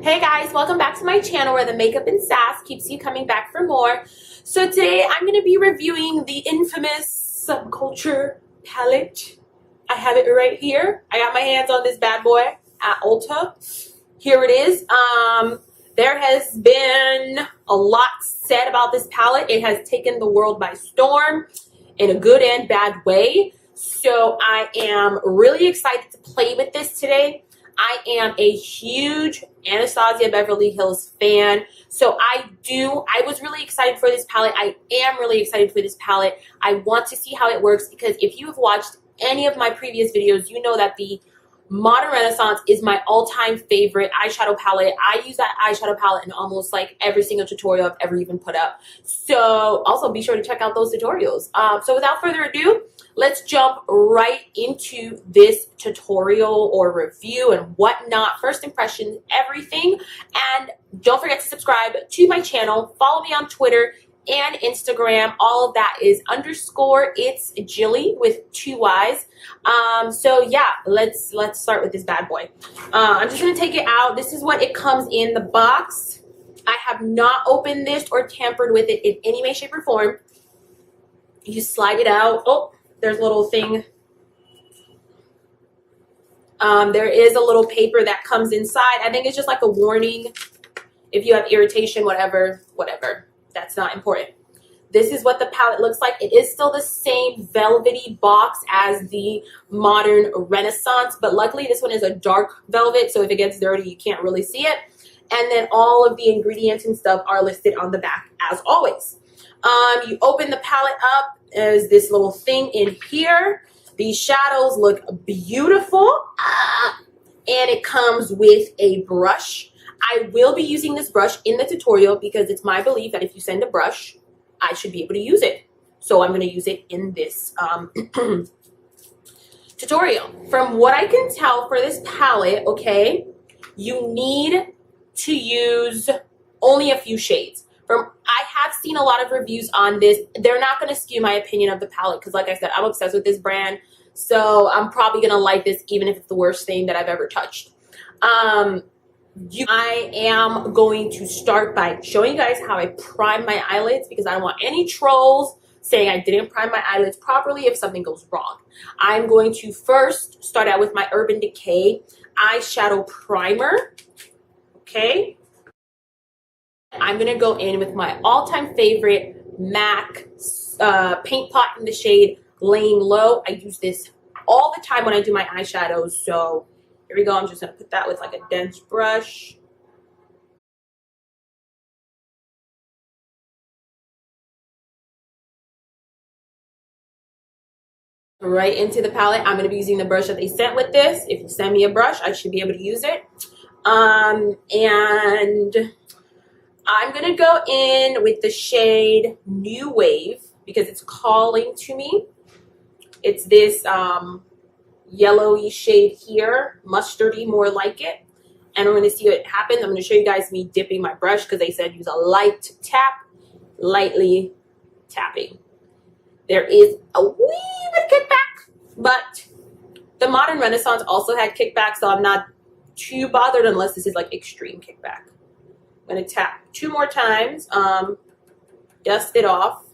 Hey guys, welcome back to my channel where the makeup and sass keeps you coming back for more. So today I'm going to be reviewing the infamous SubCulture palette. I have it right here. I got my hands on this bad boy at Ulta. Here it is. There has been a lot said about this palette. It has taken the world by storm in a good and bad way. So I am really excited to play with this today. I am a huge Anastasia Beverly Hills fan. So I was really excited for this palette. I am really excited for this palette. I want to see how it works because if you have watched any of my previous videos, you know that the Modern Renaissance is my all-time favorite eyeshadow palette. I use that eyeshadow palette in almost like every single tutorial I've ever even put up. So also be sure to check out those tutorials. So without further ado, let's jump right into this tutorial or review and whatnot. First impressions, everything. And don't forget to subscribe to my channel. Follow me on Twitter and Instagram. All of that is _it's Gilly with 2 Y's. So yeah, let's start with this bad boy. I'm just gonna take it out. This is what it comes in the box. I have not opened this or tampered with it in any way, shape, or form. You slide it out. Oh, there's a little thing. There is a little paper that comes inside. I think it's just like a warning if you have irritation, whatever. That's not important. This is what the palette looks like. It is still the same velvety box as the Modern Renaissance, but luckily this one is a dark velvet, so if it gets dirty, you can't really see it. And then all of the ingredients and stuff are listed on the back as always. You open the palette up, there's this little thing in here. These shadows look beautiful, and it comes with a brush. I will be using this brush in the tutorial because it's my belief that if you send a brush, I should be able to use it. So I'm going to use it in this tutorial. From what I can tell for this palette, okay, you need to use only a few shades. I have seen a lot of reviews on this. They're not going to skew my opinion of the palette because, like I said, I'm obsessed with this brand. So I'm probably going to like this even if it's the worst thing that I've ever touched. I am going to start by showing you guys how I prime my eyelids because I don't want any trolls saying I didn't prime my eyelids properly if something goes wrong. I'm going to first start out with my Urban Decay eyeshadow primer. Okay. I'm going to go in with my all-time favorite MAC Paint Pot in the shade Layin Low. I use this all the time when I do my eyeshadows, so here we go. I'm just going to put that with like a dense brush. Right into the palette. I'm going to be using the brush that they sent with this. If you send me a brush, I should be able to use it. And I'm going to go in with the shade New Wave because it's calling to me. It's this yellowy shade here, mustardy, more like it. And we're going to see what happens. I'm going to show you guys me dipping my brush because they said use a light tap, lightly tapping. There is a wee bit of kickback, but the Modern Renaissance also had kickback, so I'm not too bothered unless this is like extreme kickback. I'm going to tap 2 more times, dust it off.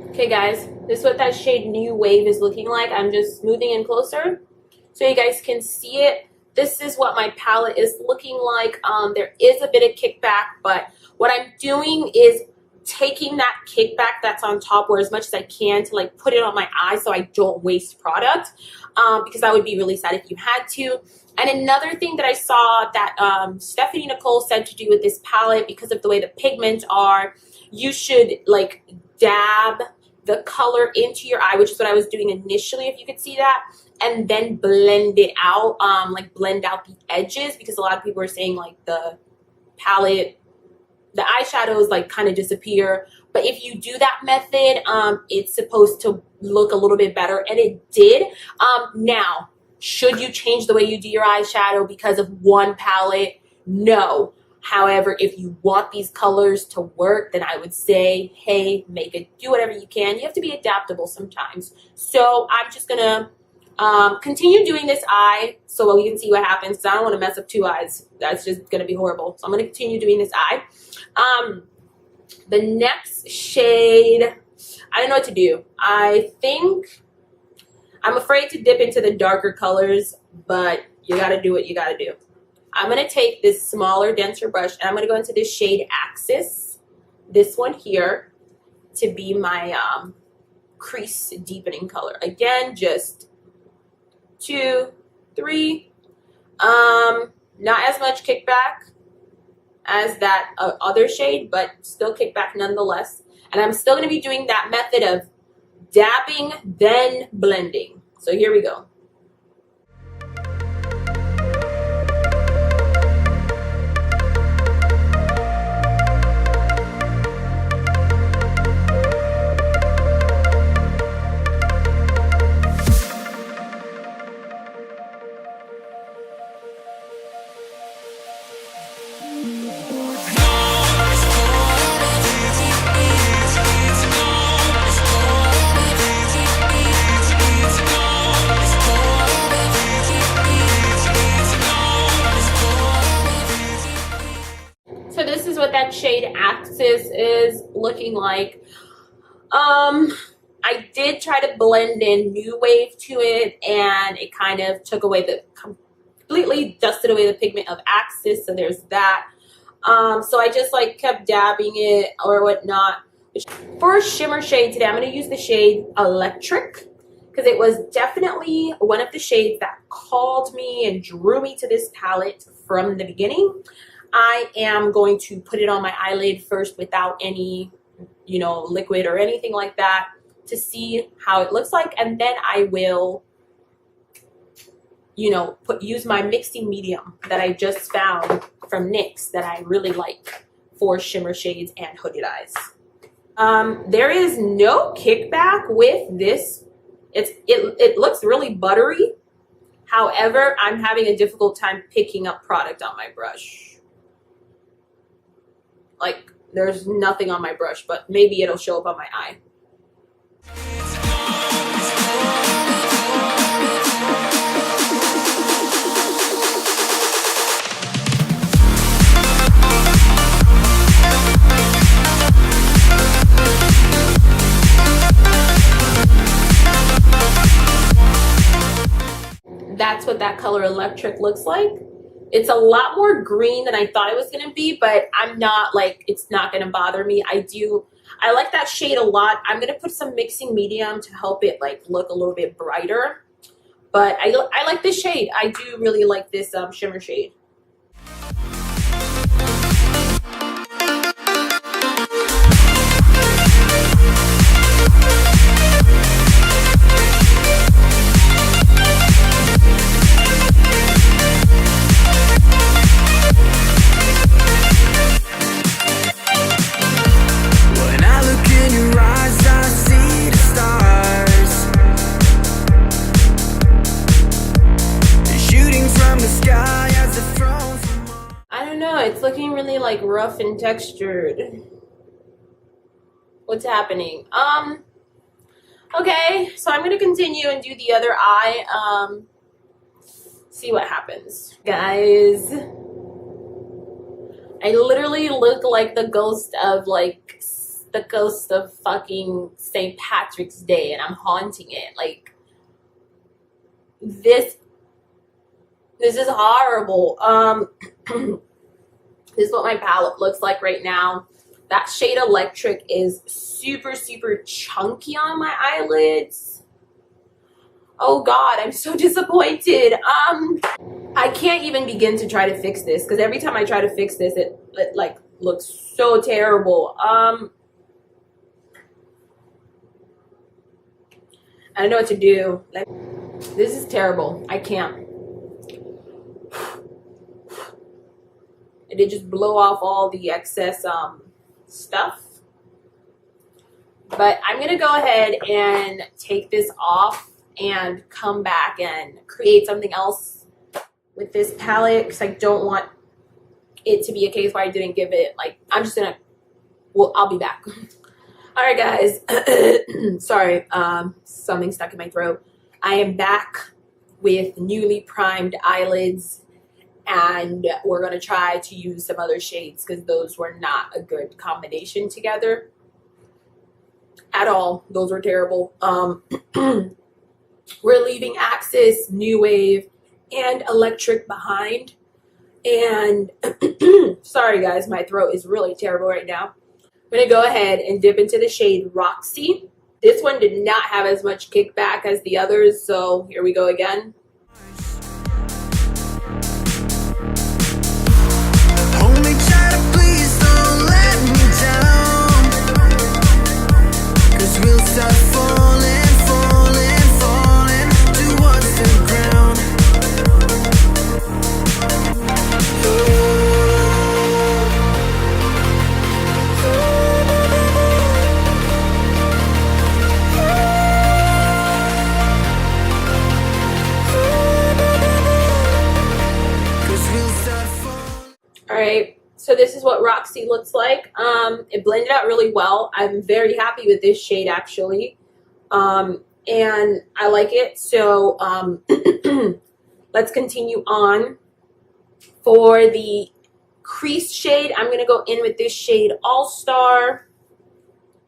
Okay guys, this is what that shade New Wave is looking like. I'm just smoothing in closer so you guys can see it. This is what my palette is looking like. There is a bit of kickback, but what I'm doing is taking that kickback that's on top or as much as I can to like put it on my eye so I don't waste product, because that would be really sad if you had to. And another thing that I saw that Stephanie Nicole said to do with this palette, because of the way the pigments are, you should like dab the color into your eye, which is what I was doing initially, if you could see that. and then blend it out, like blend out the edges, because a lot of people are saying like the palette, the eyeshadows like kind of disappear. But if you do that method, it's supposed to look a little bit better, and it did. Now, should you change the way you do your eyeshadow because of one palette? No. However, if you want these colors to work, then I would say, hey, do whatever you can. You have to be adaptable sometimes. So I'm just gonna continue doing this eye so we can see what happens. I don't want to mess up two eyes. That's just gonna be horrible. So I'm gonna continue doing this eye. The next shade, I don't know what to do. I think I'm afraid to dip into the darker colors, but you gotta do what you gotta do. I'm gonna take this smaller, denser brush, and I'm gonna go into this shade Axis, this one here, to be my crease deepening color. Again, just 2, 3. Not as much kickback as that other shade, but still kickback nonetheless. And I'm still gonna be doing that method of dabbing, then blending. So here we go. So this is what that shade Axis is looking like. I did try to blend in New Wave to it, and it kind of took away completely dusted away the pigment of Axis, so there's that. So I just like kept dabbing it or whatnot. For a shimmer shade today, I'm going to use the shade Electric, because it was definitely one of the shades that called me and drew me to this palette from the beginning. I am going to put it on my eyelid first without any, liquid or anything like that, to see how it looks like, and then I will, use my mixing medium that I just found from NYX that I really like for shimmer shades and hooded eyes. There is no kickback with this. It looks really buttery. However, I'm having a difficult time picking up product on my brush. Like, there's nothing on my brush, but maybe it'll show up on my eye. That's what that color Electric looks like. It's a lot more green than I thought it was going to be, but I'm not like, it's not going to bother me. I like that shade a lot. I'm going to put some mixing medium to help it like look a little bit brighter. But I like this shade. I do really like this shimmer shade. It's looking really like rough and textured. What's happening? Okay, so I'm gonna continue and do the other eye. See what happens. Guys, I literally look like the ghost of fucking St. Patrick's Day, and I'm haunting it. Like, this is horrible. This is what my palette looks like right now. That shade Electric is super, super chunky on my eyelids. Oh God, I'm so disappointed. I can't even begin to try to fix this, because every time I try to fix this, it like looks so terrible. I don't know what to do. This is terrible. I can't. It did just blow off all the excess stuff. But I'm going to go ahead and take this off and come back and create something else with this palette, because I don't want it to be a case where I didn't give it, like, I'm just going to, well, I'll be back. All right, guys. Sorry, something stuck in my throat. I am back with newly primed eyelids, and we're going to try to use some other shades because those were not a good combination together at all. Those were terrible. We're leaving Axis, New Wave, and Electric behind. And sorry, guys, my throat is really terrible right now. I'm going to go ahead and dip into the shade Roxy. This one did not have as much kickback as the others, so here we go again. Only try to please, don't let me down, 'cause we'll start falling, falling, falling towards the ground. Alright, so this is what Roxy looks like. It blended out really well. I'm very happy with this shade, actually. And I like it. So let's continue on. For the crease shade, I'm going to go in with this shade All-Star.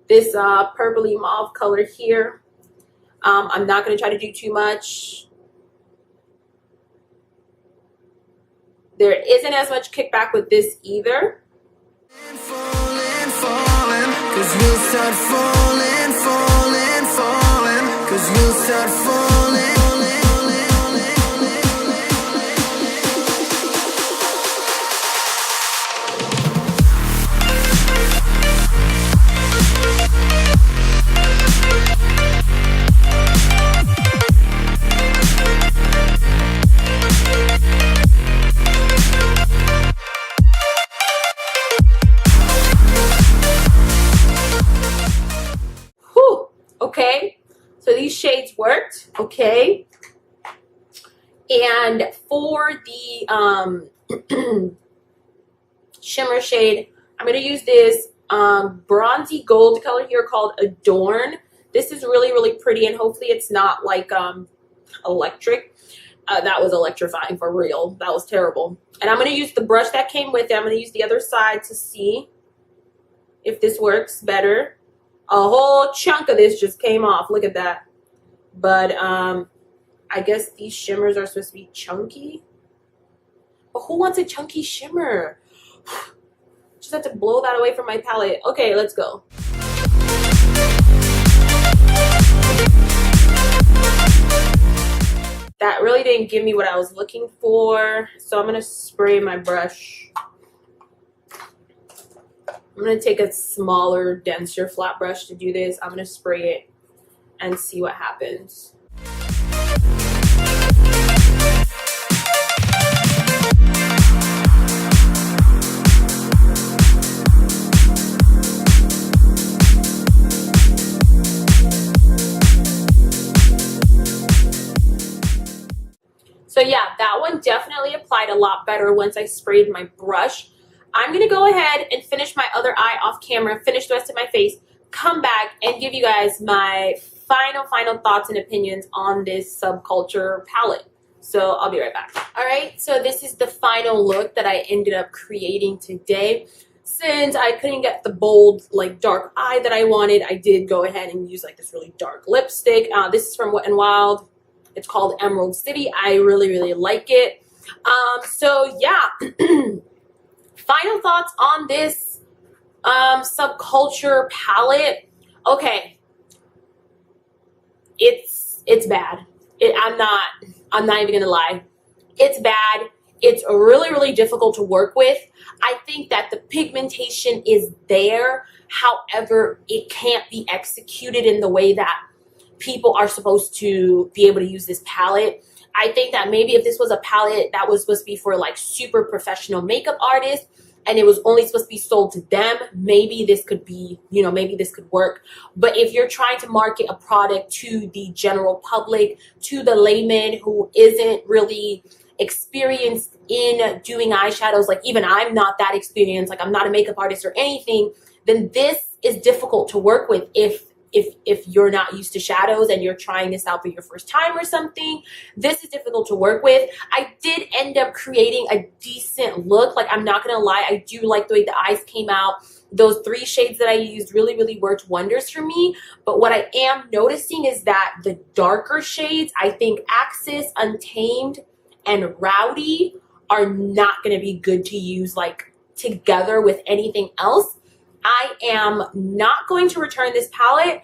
This purpley mauve color here. I'm not going to try to do too much. There isn't as much kickback with this either. Falling, falling, 'cause we'll start falling, falling, falling, 'cause we'll start falling. Okay, so these shades worked. Okay, and for the shimmer shade, I'm going to use this bronzy gold color here called Adorn. This is really, really pretty, and hopefully it's not like electric. That was electrifying for real. That was terrible. And I'm going to use the brush that came with it. I'm going to use the other side to see if this works better. A whole chunk of this just came off. Look at that. But I guess these shimmers are supposed to be chunky. But who wants a chunky shimmer? Just have to blow that away from my palette. Okay, let's go. That really didn't give me what I was looking for. So I'm going to spray my brush. I'm going to take a smaller, denser flat brush to do this. I'm going to spray it and see what happens. So yeah, that one definitely applied a lot better once I sprayed my brush. I'm going to go ahead and finish my other eye off camera, finish the rest of my face, come back and give you guys my final thoughts and opinions on this SubCulture palette. So I'll be right back. All right, so this is the final look that I ended up creating today. Since I couldn't get the bold, like, dark eye that I wanted, I did go ahead and use, like, this really dark lipstick. This is from Wet n Wild. It's called Emerald City. I really, really like it. So yeah. Final thoughts on this SubCulture palette. Okay, it's bad. I'm not even gonna lie. It's bad. It's really, really difficult to work with. I think that the pigmentation is there. However, it can't be executed in the way that people are supposed to be able to use this palette. I think that maybe if this was a palette that was supposed to be for like super professional makeup artists and it was only supposed to be sold to them, maybe this could be, you know, maybe this could work. But if you're trying to market a product to the general public, to the layman who isn't really experienced in doing eyeshadows, like even I'm not that experienced, like I'm not a makeup artist or anything, then this is difficult to work with if you're not used to shadows and you're trying this out for your first time or something. This is difficult to work with. I did end up creating a decent look. Like, I'm not gonna lie, I do like the way the eyes came out. Those 3 shades that I used really worked wonders for me. But what I am noticing is that the darker shades, I think Axis, Untamed, and Rowdy are not gonna be good to use like together with anything else. I am not going to return this palette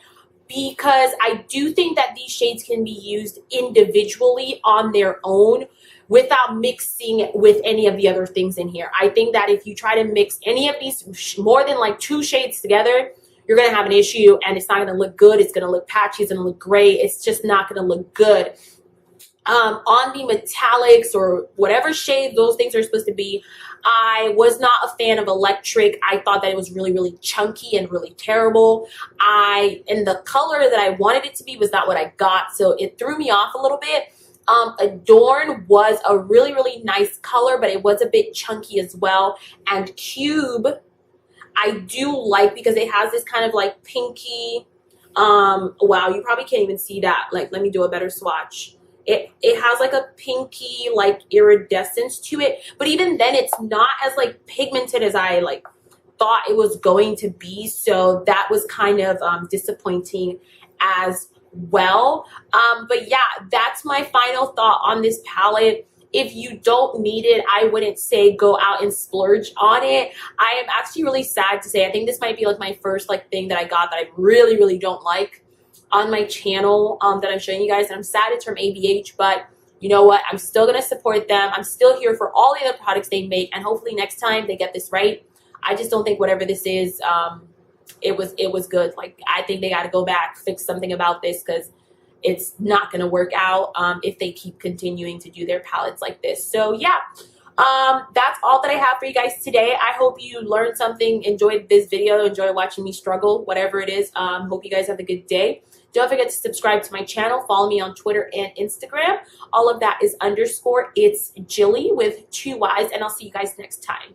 because I do think that these shades can be used individually on their own without mixing with any of the other things in here. I think that if you try to mix any of these more than like 2 shades together, you're going to have an issue and it's not going to look good. It's going to look patchy. It's going to look gray. It's just not going to look good. On the metallics or whatever shade those things are supposed to be, I was not a fan of electric. I thought that it was really chunky and really terrible. And the color that I wanted it to be was not what I got, so it threw me off a little bit. Adorn was a really nice color, but it was a bit chunky as well. And Cube, I do like because it has this kind of like pinky, wow, you probably can't even see that. Like, let me do a better swatch. It has like a pinky like iridescence to it, but even then it's not as like pigmented as I like thought it was going to be, so that was kind of disappointing as well. But yeah, that's my final thought on this palette. If you don't need it, I wouldn't say go out and splurge on it. I am actually really sad to say I think this might be like my first like thing that I got that I really don't like on my channel that I'm showing you guys. And I'm sad it's from ABH, but you know what? I'm still going to support them. I'm still here for all the other products they make, and hopefully next time they get this right. I just don't think whatever this is, it was good. Like, I think they got to go back, fix something about this, because it's not going to work out if they keep continuing to do their palettes like this. So yeah, that's all that I have for you guys today. I hope you learned something, enjoyed this video, enjoyed watching me struggle, whatever it is. Hope you guys have a good day. Don't forget to subscribe to my channel. Follow me on Twitter and Instagram. All of that is _it's Gilly with 2 Y's, and I'll see you guys next time.